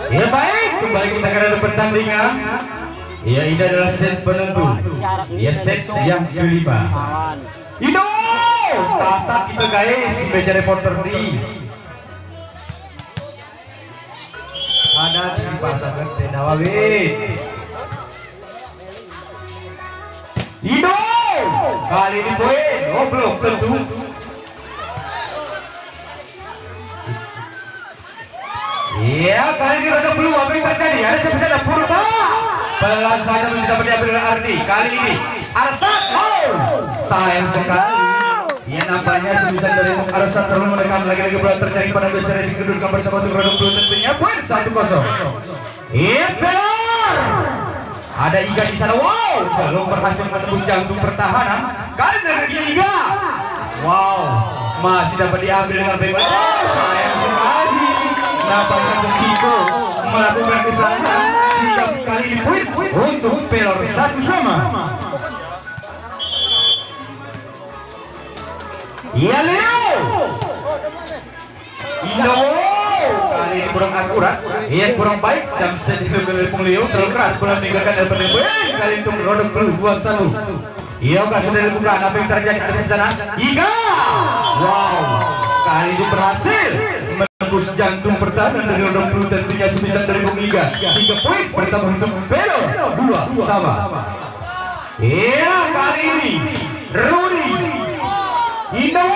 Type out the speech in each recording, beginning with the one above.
Ya baik, kembali kita ke pertandingan. Ya ini adalah set penentu. Ya set yang kelima. Indo, tasak kita guys, meja reporter di. Ada di pasangan Tenawawi. Indo, kali ini poin, belum tentu. Iya, kali ini roda blue, apa yang terjadi? Ada siapa saja? Purba. Pelan saja sudah diambil oleh Ardi. Kali ini Arsat, sayang sekali. Ya nampaknya sebisa dari Arsat terus menekan lagi-lagi bola terjadi pada besar di kedudukan bertemu untuk roda blue tentunya poin 1-0. Iya, benar. Ada Iga di sana. Wow, belum berhasil menembus jantung pertahanan. Kali ini Iga. Wow, masih dapat diambil dengan baik. Oh, sayang sekali. Nampaknya begitu melakukan kesalahan sehingga kali ini poin untuk Pelor 1-1. Iya Leo. Indo kali ini kurang akurat, iya kurang baik dan sedikit dari Leo terlalu keras bola meninggalkan daripada poin kali itu rodok blue 2-1. Iya enggak sudah dibuka, apa yang terjadi ada di sana? Iga. Wow, kali ini berhasil menembus jantung pertahanan dari rodok blue tentunya sebisa dari Bung Iga sehingga poin bertambah untuk Pelor 2-2. Iya kali ini Rudy Indo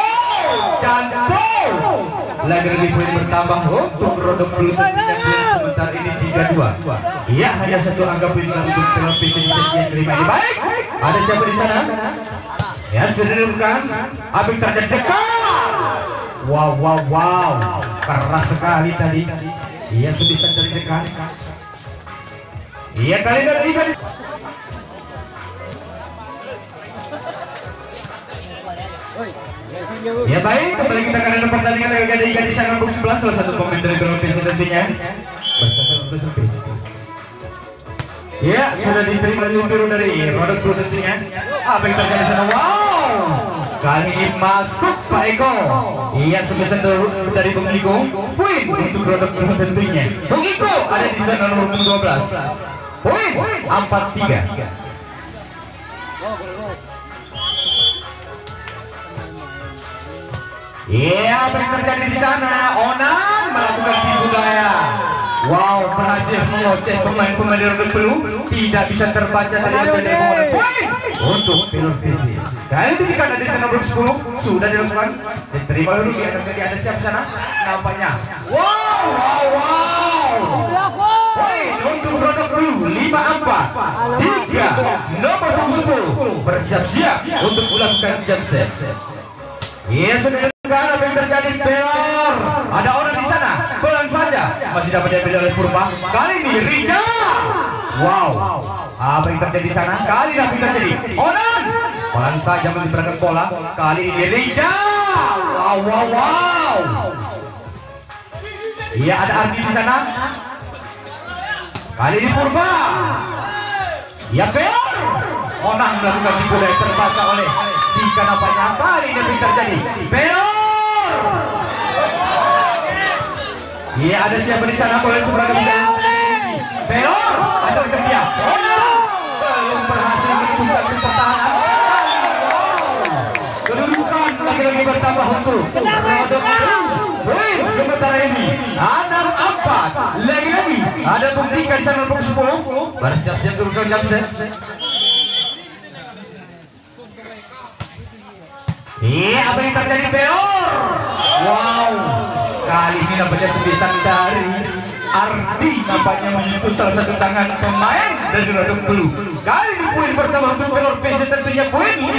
jantung lagi poin bertambah untuk rodok blue tentunya sementara ini 3-2. Iya hanya satu angka poin untuk Pelor PC di set yang kelima ini. Baik, ada siapa di sana? Ya sudah dilakukan. Apa yang terjadi dekat? Wow, keras sekali tadi. Iya sebisa dari dekat. Iya kali dari Iga. Ya baik, kembali kita ke dalam pertandingan lagi ada Iga di sana box 11 salah satu pemain dari Pelor PC tentunya. Bersama untuk servis. Ya sudah diterima turun dari rodok blue tentunya. Apa yang terjadi di sana? Wow, kali ini masuk Pak Eko. Iya sebesar dari Bung Iko. Poin untuk rodok blue tentunya. Bung Iko ada di sana nomor 12. Poin 4-3. Iya, apa yang terjadi di sana? Onan melakukan tipu daya. Wow, berhasil mengoceh pemain-pemain dari rodok blue. Tidak bisa terbaca dari pemain. Poin untuk Pelor PC. Dan itu jika ada di sana nomor 10 sudah dilakukan. Diterima dulu ya, ada siapa sana? Nampaknya. Wow. Poin untuk rodok blue 5-4. 3 nomor 10 bersiap-siap untuk melakukan jam set. Iya sudah dilakukan. Apa yang terjadi Pelor? Ada orang di sana. Pelan saja. Masih dapat diambil oleh Purba. Kali ini Rija. Wow. Apa yang terjadi di sana? Kali ini terjadi Onan. Pelan saja menyeberangkan bola. Kali ini Rija. Wow. Iya ada Ardi di sana. Kali ini Purba. Ya Pelor. Onan melakukan tipu daya terbaca oleh Tika nampaknya. Kali ini terjadi Pelor. Iya ada siapa di sana? Boleh seberang Pelor atau dia? Onan belum berhasil menembus pertahanan. Kedudukan lagi-lagi bertambah untuk rodok blue. Poin sementara ini 6-4. Lagi-lagi ada buktikan di sana nomor 10 bersiap-siap turunkan jam set. Iya apa yang terjadi Pelor? Wow, kali ini nampaknya sebisa dari Ardi nampaknya menyentuh salah satu tangan pemain dari rodok blue. Kali ini poin pertama untuk Pelor PC tentunya poin 5-6.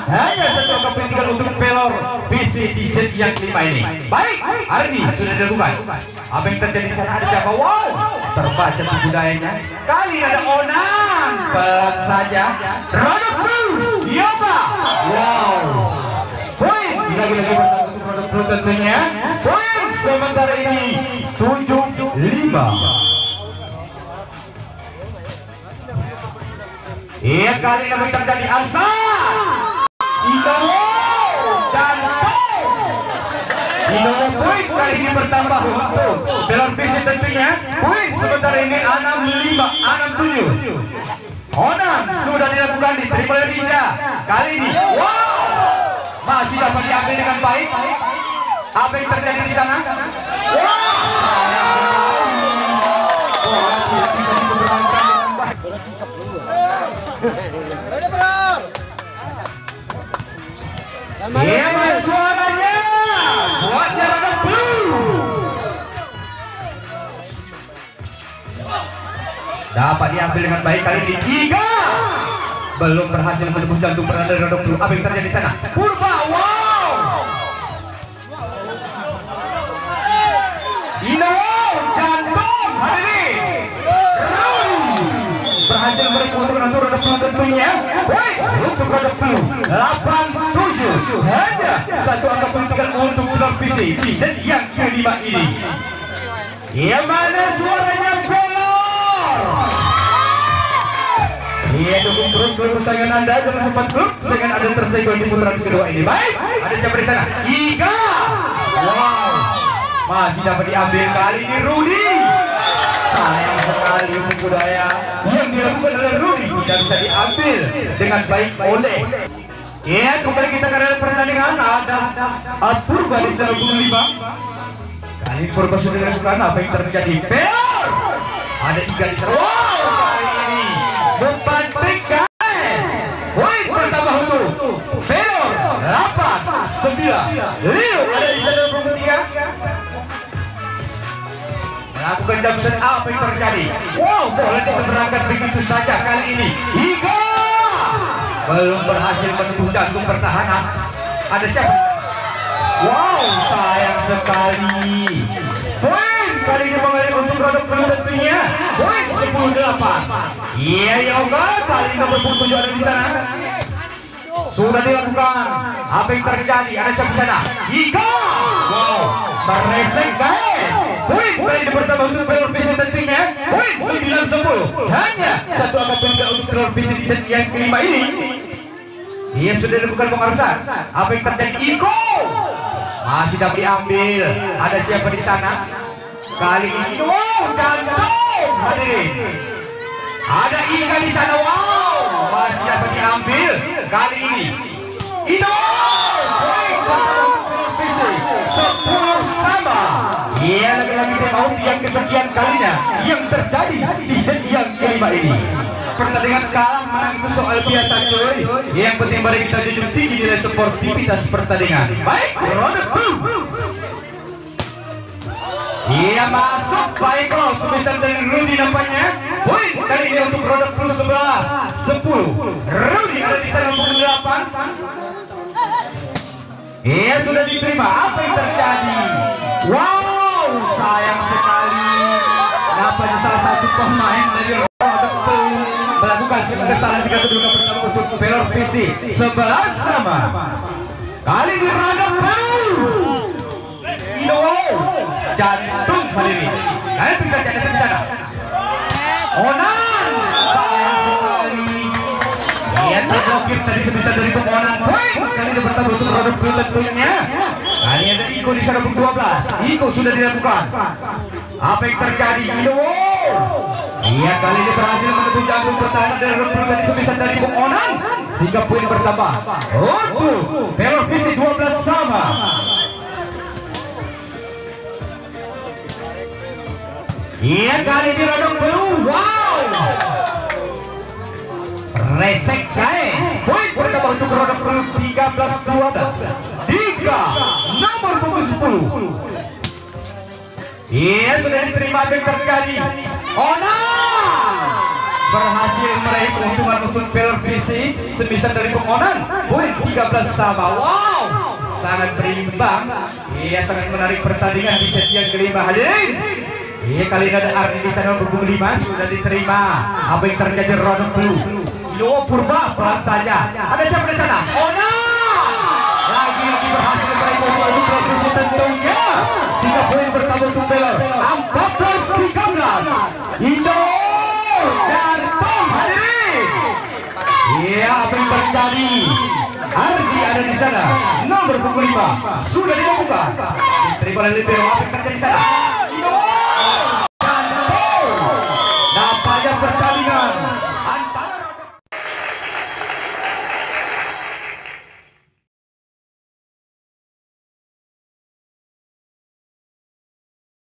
Hanya satu angka poin tinggal untuk Pelor PC di set yang kelima ini. Baik, Ardi sudah dilakukan. Apa yang terjadi di sana? Ada siapa? Wow, terbaca tipu dayanya. Kali ini ada Onan. Pelan saja. Rodok blue. Yoba. Wow. Poin lagi-lagi bertambah untuk rodok blue tentunya. Poin sementara ini 7-5. Iya kali ini terjadi Arsa. Indo jantung. Di nomor poin kali ini bertambah untuk Pelor PC tentunya Poin sementara ini 65, 67. Onan sudah dilakukan, diterima oleh Rija. Kali ini, wow, masih dapat diambil dengan baik. Apa yang terjadi di sana? Wow, tidak bisa dipertahankan dengan baik. Iya, mana suaranya? Buat jarak blue. Dapat diambil dengan baik kali ini. 3 belum berhasil menembus jantung pertahanan dari Rodok Blue. Apa yang terjadi di sana? Purba, wow. Wow, jantung hadirin. Berhasil merebutkan untuk Rodok Blue tentunya. Woi, untuk Rodok Blue 87. Hanya satu angka penting untuk Pelor PC di set yang kelima ini. Yang mana suaranya Pelor? Iya, dukung terus klub kesayangan Anda, jangan sempat klub kesayangan Anda tersegel di putaran kedua ini. Baik, ada siapa di sana? 3. Wow, masih dapat diambil kali ini Rudy. Sayang sekali untuk budaya yang dilakukan oleh Rudy tidak bisa diambil dengan baik oleh. Ya, kembali kita ke dalam pertandingan. Ada Purba di 95. Kali ini Purba sudah dilakukan. Apa yang terjadi? Pelor. Ada 3 di sana. Wow, kali ini mempantik guys. Poin pertama untuk Pelor 8-9. Leo ada di sana 23. Melakukan jump apa yang terjadi? Wow, bola diseberangkan begitu saja kali ini. 3 belum berhasil menembus jantung pertahanan. Ada siapa? Wow, sayang sekali. Poin kali ini mengalir untuk Rodok Blue tentunya. Poin 10-8. Iya, Yoga kali ini nomor 7 ada di sana. Sudah dilakukan. Apa yang terjadi? Ada siapa di sana? 3. Wow, meresek guys. Poin kali ini pertama untuk Pelor PC tentunya. Poin 9-10. Hanya satu angka penting untuk Pelor PC di set yang kelima ini. Ia sudah dilakukan pengarasan. Apa yang terjadi? Iko masih dapat diambil. Ada siapa di sana? Kali ini, wow, jantung hadirin. Ada Ika di sana. Wow, masih dapat diambil. Kali ini, Indo. Poin PC 10 sama. Ia lagi-lagi mau yang kesekian kalinya yang terjadi di set yang kelima ini. Pertandingan kalah menang itu soal biasa coy. Yang penting mari kita junjung tinggi nilai sportivitas pertandingan. Baik, Rodok Blue. Ia masuk baik loh, sebesar dari Rudy nampaknya. Poin kali ini untuk Rodok Blue 11-10. Rudy ada di sana 8. Ia sudah diterima. Apa yang terjadi? Wow, sayang sekali. Nampaknya salah satu pemain dari Rodok Blue melakukan kesalahan jika kedudukan pertama untuk Pelor PC 11 sama. Kali ini Rodok Blue. Indo jantung hadirin. Ayo kita cari di sana. Onan sayang sekali. Ia terblokir tadi sebisa dari Onan. Poin kali ini pertama untuk Rodok Blue tentunya. Kali ada Iko di sana 12. Iko sudah dilakukan. Apa yang terjadi? Indo. Ia kali ini berhasil menembus jantung pertahanan dari Rodok Blue tadi sebisa dari Onan sehingga poin bertambah. Untuk Pelor PC 12 sama. Iya kali ini Rodok Blue. Wow, resek guys. Poin pertama untuk Rodok Blue 13-12. 3 nomor punggung 10. Iya sudah diterima yang terjadi. Onan berhasil meraih keuntungan untuk Pelor PC semisal dari Onan. Poin 13 sama. Wow, sangat berimbang. Iya sangat menarik pertandingan di set yang kelima hadirin. Iya kali ini ada Ardi di sana punggung 5 sudah diterima. Apa yang terjadi Rodok Blue? Yo Purba pelan saja. Ada siapa di sana? Onan lagi-lagi berhasil meraih keuntungan untuk Pelor PC tentunya sehingga poin bertambah untuk Pelor 14-13. Indo jantung hadirin. Iya apa yang terjadi? Ardi ada di sana nomor punggung 5 sudah dilakukan. Diterima oleh Libero. Apa yang terjadi di sana?